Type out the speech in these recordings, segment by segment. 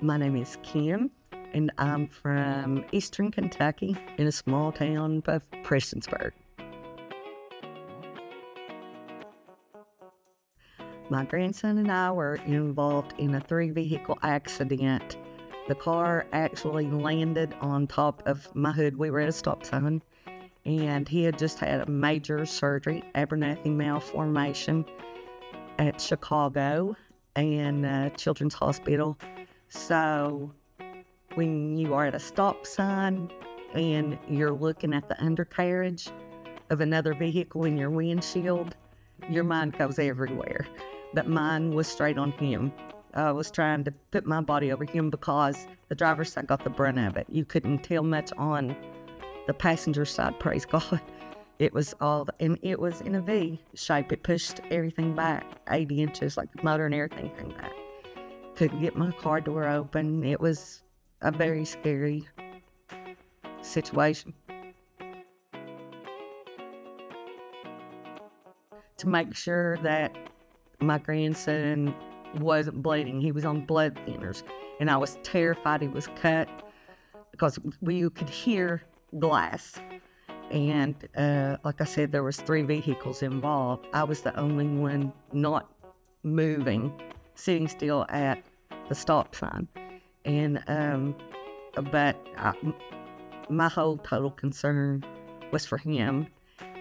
My name is Kim, and I'm from Eastern Kentucky in a small town of Prestonsburg. My grandson and I were involved in a 3-vehicle accident. The car actually landed on top of my hood. We were at a stop sign, and he had just had a major surgery, Abernathy malformation, at Chicago and Children's Hospital. So when you are at a stop sign and you're looking at the undercarriage of another vehicle in your windshield, your mind goes everywhere. But mine was straight on him. I was trying to put my body over him because the driver's side got the brunt of it. You couldn't tell much on the passenger side, praise God. It was in a V shape. It pushed everything back 80 inches, like the motor and everything came back. Couldn't get my car door open. It was a very scary situation. To make sure that my grandson wasn't bleeding, he was on blood thinners, and I was terrified he was cut because you could hear glass. And like I said, there was 3 vehicles involved. I was the only one not moving, sitting still at the stop sign. And my whole total concern was for him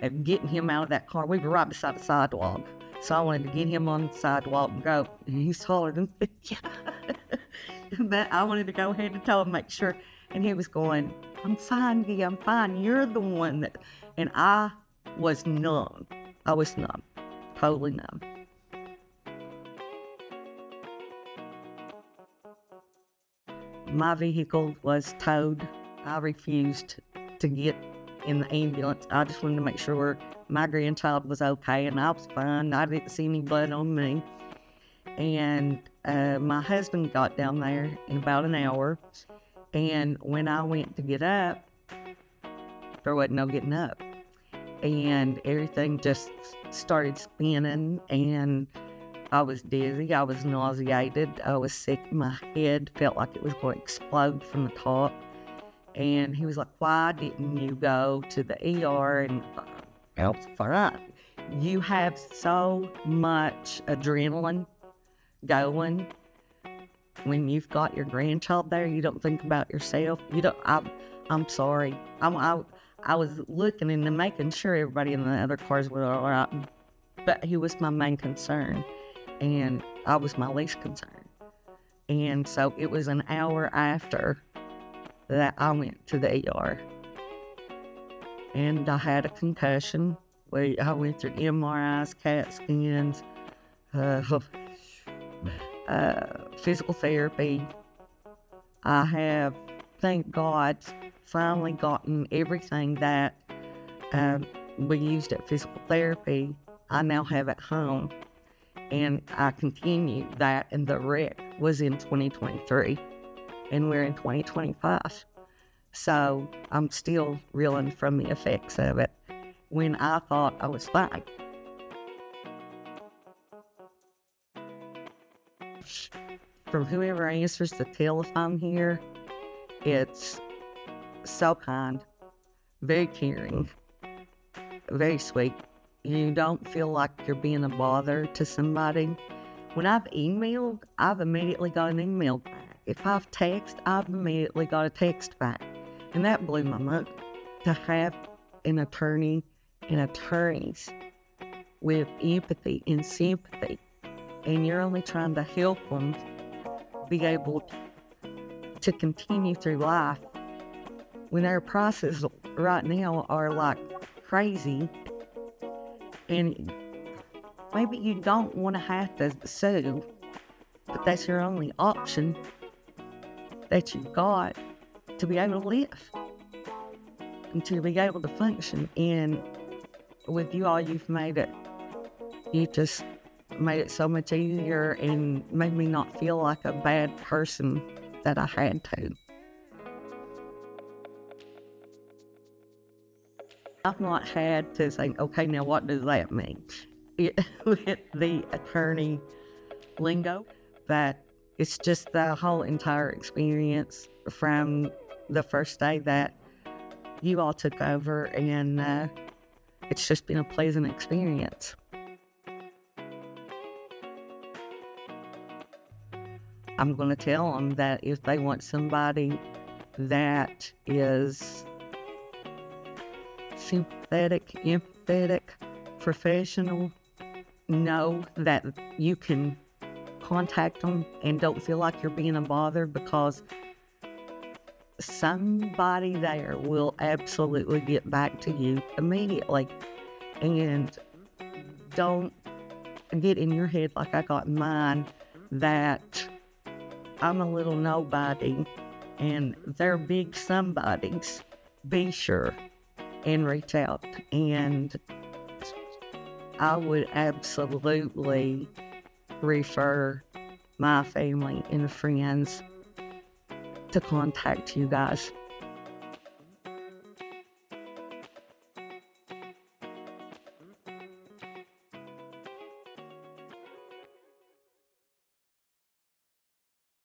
and getting him out of that car. We were right beside the sidewalk, so I wanted to get him on the sidewalk and go. And he's taller than me. But I wanted to go ahead and tell him, make sure. And he was going, "I'm fine, Gee, I'm fine. You're the one that..." And I was numb. I was numb, totally numb. My vehicle was towed. I refused to get in the ambulance. I just wanted to make sure my grandchild was okay, and I was fine. I didn't see any blood on me. And my husband got down there in about an hour, and when I went to get up, there wasn't no getting up. And everything just started spinning, and I was dizzy, I was nauseated, I was sick, my head felt like it was going to explode from the top. And he was like, "Why didn't you go to the ER?" And I was fine. You have so much adrenaline going when you've got your grandchild there. You don't think about yourself. I'm sorry. I was looking and making sure everybody in the other cars were all right, but he was my main concern, and I was my least concern. And so it was an hour after that I went to the ER, and I had a concussion. I went through MRIs, CAT scans, physical therapy. I have, thank God, finally gotten everything that we used at physical therapy. I now have at home, and I continued that, and the wreck was in 2023, and we're in 2025. So I'm still reeling from the effects of it when I thought I was fine. From whoever answers the telephone here, it's so kind, very caring, very sweet. You don't feel like you're being a bother to somebody. When I've emailed, I've immediately got an email back. If I've texted, I've immediately got a text back. And that blew my mind, to have an attorney and attorneys with empathy and sympathy, and you're only trying to help them be able to continue through life when their processes right now are like crazy, and maybe you don't want to have to sue, but that's your only option that you've got to be able to live and to be able to function. And with you all, you just made it so much easier and made me not feel like a bad person that I had to. I've not had to say, okay, now what does that mean? With the attorney lingo, that it's just the whole entire experience from the first day that you all took over, and it's just been a pleasant experience. I'm going to tell them that if they want somebody that is sympathetic, empathetic, professional, know that you can contact them and don't feel like you're being a bother, because somebody there will absolutely get back to you immediately. And don't get in your head like I got in mine that I'm a little nobody and they're big somebodies. Be sure and reach out. And I would absolutely refer my family and friends to contact you guys.